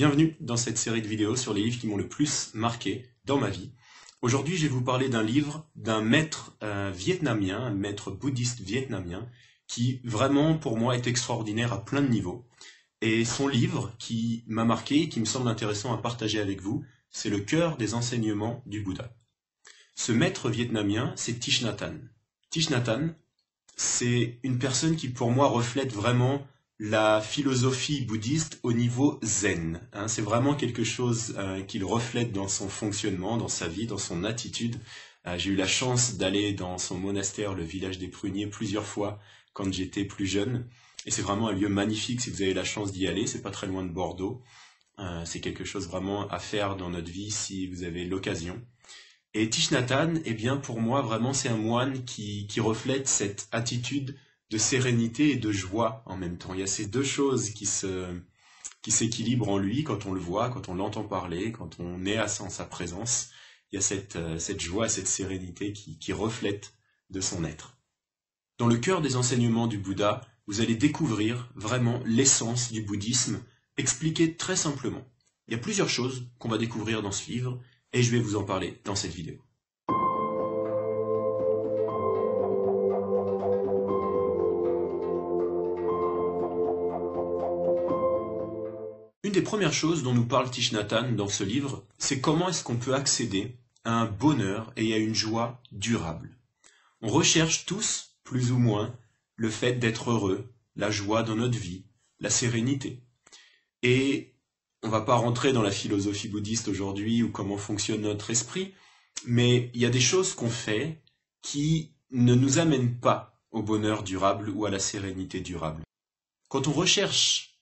Bienvenue dans cette série de vidéos sur les livres qui m'ont le plus marqué dans ma vie. Aujourd'hui, je vais vous parler d'un livre d'un maître vietnamien, un maître bouddhiste vietnamien, qui vraiment pour moi est extraordinaire à plein de niveaux. Et son livre qui m'a marqué et qui me semble intéressant à partager avec vous, c'est Le cœur des enseignements du Bouddha. Ce maître vietnamien, c'est Thich Nhat Hanh. Thich Nhat Hanh, c'est une personne qui pour moi reflète vraiment la philosophie bouddhiste au niveau zen. C'est vraiment quelque chose qu'il reflète dans son fonctionnement, dans sa vie, dans son attitude. J'ai eu la chance d'aller dans son monastère, le village des Pruniers, plusieurs fois quand j'étais plus jeune. Et c'est vraiment un lieu magnifique si vous avez la chance d'y aller. C'est pas très loin de Bordeaux. C'est quelque chose vraiment à faire dans notre vie si vous avez l'occasion. Et Thich Nhat Hanh, eh bien pour moi vraiment c'est un moine qui reflète cette attitude de sérénité et de joie en même temps. Il y a ces deux choses qui s'équilibrent en lui quand on le voit, quand on l'entend parler, quand on est en sa présence. Il y a cette joie, cette sérénité qui reflète de son être. Dans le cœur des enseignements du Bouddha, vous allez découvrir vraiment l'essence du bouddhisme, expliquée très simplement. Il y a plusieurs choses qu'on va découvrir dans ce livre, et je vais vous en parler dans cette vidéo. Une des premières choses dont nous parle Thich Nhat Hanh dans ce livre, c'est comment est-ce qu'on peut accéder à un bonheur et à une joie durable. On recherche tous, plus ou moins, le fait d'être heureux, la joie dans notre vie, la sérénité. Et on ne va pas rentrer dans la philosophie bouddhiste aujourd'hui ou comment fonctionne notre esprit, mais il y a des choses qu'on fait qui ne nous amènent pas au bonheur durable ou à la sérénité durable. Quand on recherche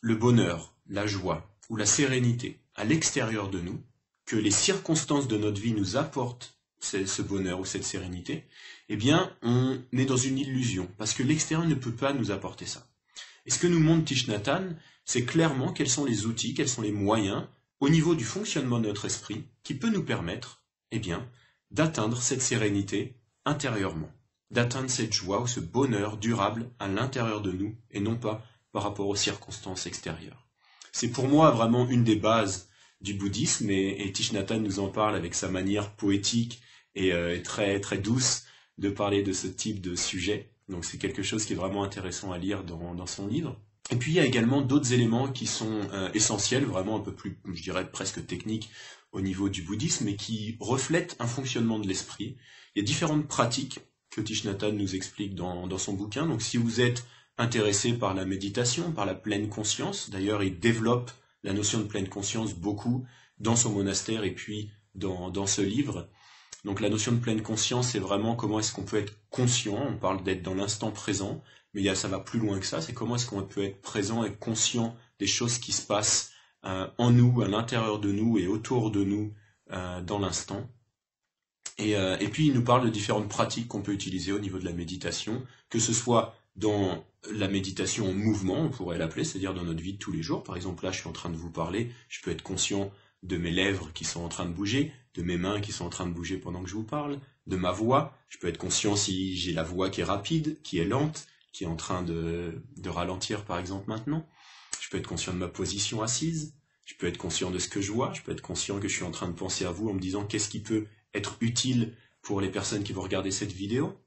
le bonheur, la joie ou la sérénité à l'extérieur de nous, que les circonstances de notre vie nous apportent ce bonheur ou cette sérénité, eh bien on est dans une illusion, parce que l'extérieur ne peut pas nous apporter ça. Et ce que nous montre Thich Nhat Hanh, c'est clairement quels sont les outils, quels sont les moyens, au niveau du fonctionnement de notre esprit, qui peut nous permettre, eh bien, d'atteindre cette sérénité intérieurement, d'atteindre cette joie ou ce bonheur durable à l'intérieur de nous, et non pas par rapport aux circonstances extérieures. C'est pour moi vraiment une des bases du bouddhisme, et Thich Nhat Hanh nous en parle avec sa manière poétique et très, très douce de parler de ce type de sujet. Donc c'est quelque chose qui est vraiment intéressant à lire dans son livre. Et puis il y a également d'autres éléments qui sont essentiels, vraiment un peu plus, je dirais presque techniques au niveau du bouddhisme, et qui reflètent un fonctionnement de l'esprit. Il y a différentes pratiques que Thich Nhat Hanh nous explique dans son bouquin. Donc si vous êtes intéressé par la méditation, par la pleine conscience, d'ailleurs il développe la notion de pleine conscience beaucoup dans son monastère et puis dans ce livre. Donc la notion de pleine conscience, c'est vraiment comment est-ce qu'on peut être conscient, on parle d'être dans l'instant présent, mais ça va plus loin que ça, c'est comment est-ce qu'on peut être présent et conscient des choses qui se passent en nous, à l'intérieur de nous et autour de nous dans l'instant. Et puis il nous parle de différentes pratiques qu'on peut utiliser au niveau de la méditation, que ce soit dans la méditation en mouvement, on pourrait l'appeler, c'est-à-dire dans notre vie de tous les jours. Par exemple, là, je suis en train de vous parler, je peux être conscient de mes lèvres qui sont en train de bouger, de mes mains qui sont en train de bouger pendant que je vous parle, de ma voix. Je peux être conscient si j'ai la voix qui est rapide, qui est lente, qui est en train de ralentir par exemple maintenant. Je peux être conscient de ma position assise. Je peux être conscient de ce que je vois. Je peux être conscient que je suis en train de penser à vous en me disant qu'est-ce qui peut être utile pour les personnes qui vont regarder cette vidéo.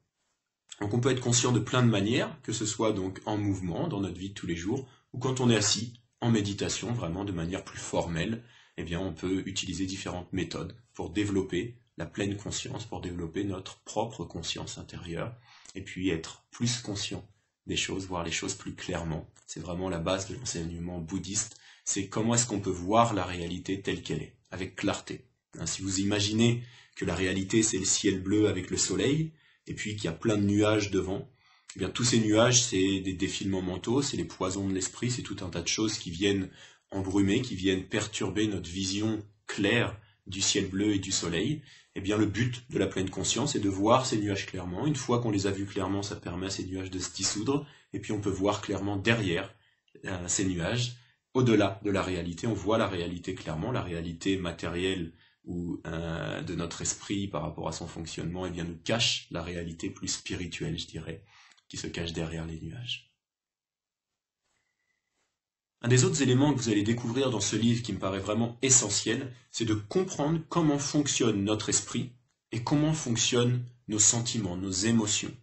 Donc on peut être conscient de plein de manières, que ce soit donc en mouvement, dans notre vie de tous les jours, ou quand on est assis, en méditation, vraiment de manière plus formelle. Eh bien, on peut utiliser différentes méthodes pour développer la pleine conscience, pour développer notre propre conscience intérieure, et puis être plus conscient des choses, voir les choses plus clairement. C'est vraiment la base de l'enseignement bouddhiste, c'est comment est-ce qu'on peut voir la réalité telle qu'elle est, avec clarté. Si vous imaginez que la réalité c'est le ciel bleu avec le soleil, et puis qu'il y a plein de nuages devant, eh bien tous ces nuages c'est des défilements mentaux, c'est les poisons de l'esprit, c'est tout un tas de choses qui viennent embrumer, qui viennent perturber notre vision claire du ciel bleu et du soleil. Eh bien le but de la pleine conscience est de voir ces nuages clairement. Une fois qu'on les a vus clairement, ça permet à ces nuages de se dissoudre, et puis on peut voir clairement derrière ces nuages, au-delà de la réalité, on voit la réalité clairement, la réalité matérielle ou de notre esprit par rapport à son fonctionnement, eh bien nous cache la réalité plus spirituelle, je dirais, qui se cache derrière les nuages. Un des autres éléments que vous allez découvrir dans ce livre qui me paraît vraiment essentiel, c'est de comprendre comment fonctionne notre esprit et comment fonctionnent nos sentiments, nos émotions.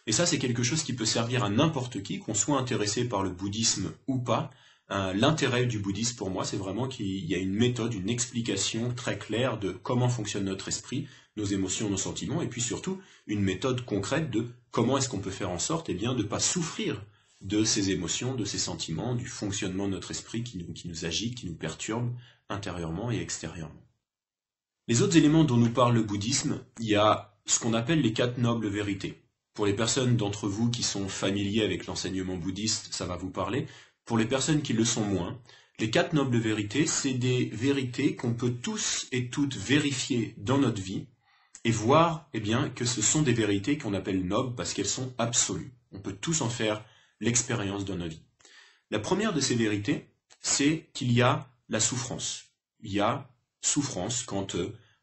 Et ça, c'est quelque chose qui peut servir à n'importe qui, qu'on soit intéressé par le bouddhisme ou pas. L'intérêt du bouddhisme, pour moi, c'est vraiment qu'il y a une méthode, une explication très claire de comment fonctionne notre esprit, nos émotions, nos sentiments, et puis surtout une méthode concrète de comment est-ce qu'on peut faire en sorte de ne pas souffrir de ces émotions, de ces sentiments, du fonctionnement de notre esprit qui nous agite, qui nous perturbe intérieurement et extérieurement. Les autres éléments dont nous parle le bouddhisme, il y a ce qu'on appelle les 4 nobles vérités. Pour les personnes d'entre vous qui sont familiers avec l'enseignement bouddhiste, ça va vous parler. Pour les personnes qui le sont moins, les 4 nobles vérités, c'est des vérités qu'on peut tous et toutes vérifier dans notre vie et voir que ce sont des vérités qu'on appelle nobles parce qu'elles sont absolues. On peut tous en faire l'expérience dans nos vies. La première de ces vérités, c'est qu'il y a la souffrance. Il y a souffrance quand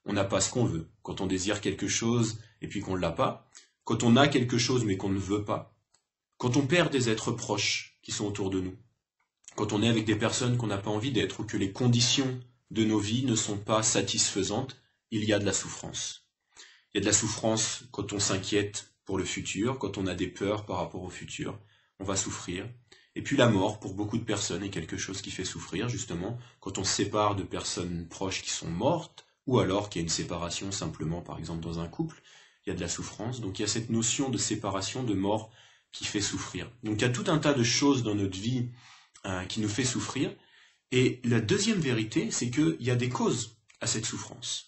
on n'a pas ce qu'on veut, quand on désire quelque chose et puis qu'on ne l'a pas, quand on a quelque chose mais qu'on ne veut pas, quand on perd des êtres proches qui sont autour de nous, quand on est avec des personnes qu'on n'a pas envie d'être ou que les conditions de nos vies ne sont pas satisfaisantes, il y a de la souffrance. Il y a de la souffrance quand on s'inquiète pour le futur, quand on a des peurs par rapport au futur, on va souffrir. Et puis la mort, pour beaucoup de personnes, est quelque chose qui fait souffrir, justement, quand on se sépare de personnes proches qui sont mortes, ou alors qu'il y a une séparation simplement, par exemple, dans un couple, il y a de la souffrance. Donc il y a cette notion de séparation, de mort, qui fait souffrir. Donc il y a tout un tas de choses dans notre vie qui nous fait souffrir. Et la deuxième vérité, c'est qu'il y a des causes à cette souffrance.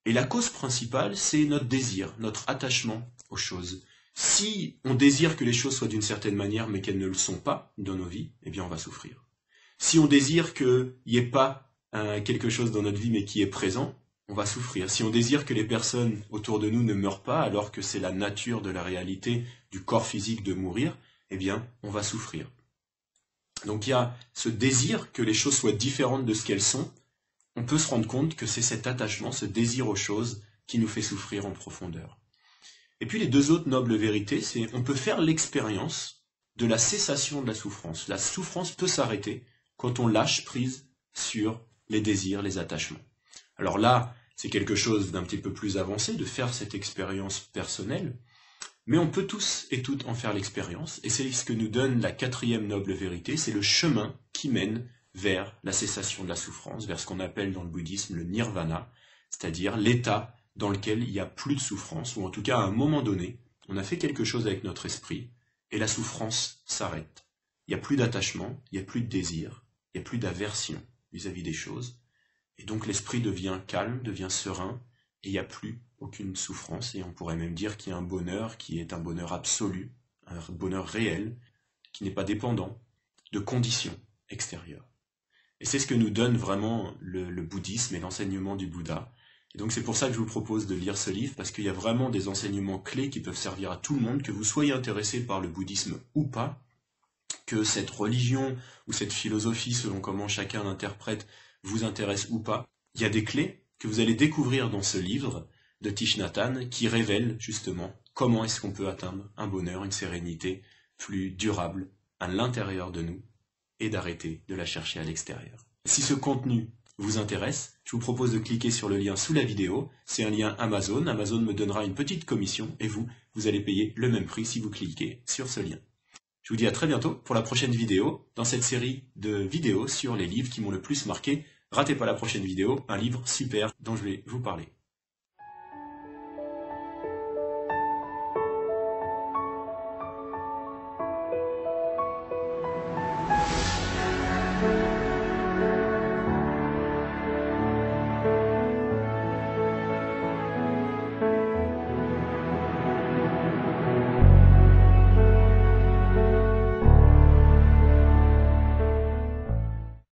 Et la cause principale, c'est notre désir, notre attachement aux choses. Si on désire que les choses soient d'une certaine manière, mais qu'elles ne le sont pas dans nos vies, eh bien on va souffrir. Si on désire qu'il n'y ait pas quelque chose dans notre vie, mais qui est présent, on va souffrir. Si on désire que les personnes autour de nous ne meurent pas, alors que c'est la nature de la réalité du corps physique de mourir, eh bien on va souffrir. Donc il y a ce désir que les choses soient différentes de ce qu'elles sont. On peut se rendre compte que c'est cet attachement, ce désir aux choses qui nous fait souffrir en profondeur. Et puis les 2 autres nobles vérités, c'est on peut faire l'expérience de la cessation de la souffrance. La souffrance peut s'arrêter quand on lâche prise sur les désirs, les attachements. Alors là, c'est quelque chose d'un petit peu plus avancé de faire cette expérience personnelle, mais on peut tous et toutes en faire l'expérience, et c'est ce que nous donne la 4e noble vérité, c'est le chemin qui mène vers la cessation de la souffrance, vers ce qu'on appelle dans le bouddhisme le nirvana, c'est-à-dire l'état dans lequel il n'y a plus de souffrance, ou en tout cas à un moment donné, on a fait quelque chose avec notre esprit, et la souffrance s'arrête. Il n'y a plus d'attachement, il n'y a plus de désir, il n'y a plus d'aversion vis-à-vis des choses, et donc l'esprit devient calme, devient serein, et il n'y a plus aucune souffrance, et on pourrait même dire qu'il y a un bonheur qui est un bonheur absolu, un bonheur réel, qui n'est pas dépendant de conditions extérieures. Et c'est ce que nous donne vraiment le bouddhisme et l'enseignement du Bouddha. Et donc c'est pour ça que je vous propose de lire ce livre, parce qu'il y a vraiment des enseignements clés qui peuvent servir à tout le monde, que vous soyez intéressé par le bouddhisme ou pas, que cette religion ou cette philosophie, selon comment chacun l'interprète, vous intéresse ou pas. Il y a des clés que vous allez découvrir dans ce livre de Thich Nhat Hanh qui révèle justement comment est-ce qu'on peut atteindre un bonheur, une sérénité plus durable à l'intérieur de nous et d'arrêter de la chercher à l'extérieur. Si ce contenu vous intéresse, je vous propose de cliquer sur le lien sous la vidéo. C'est un lien Amazon. Amazon me donnera une petite commission et vous allez payer le même prix si vous cliquez sur ce lien. Je vous dis à très bientôt pour la prochaine vidéo dans cette série de vidéos sur les livres qui m'ont le plus marqué. Ratez pas la prochaine vidéo, un livre super dont je vais vous parler.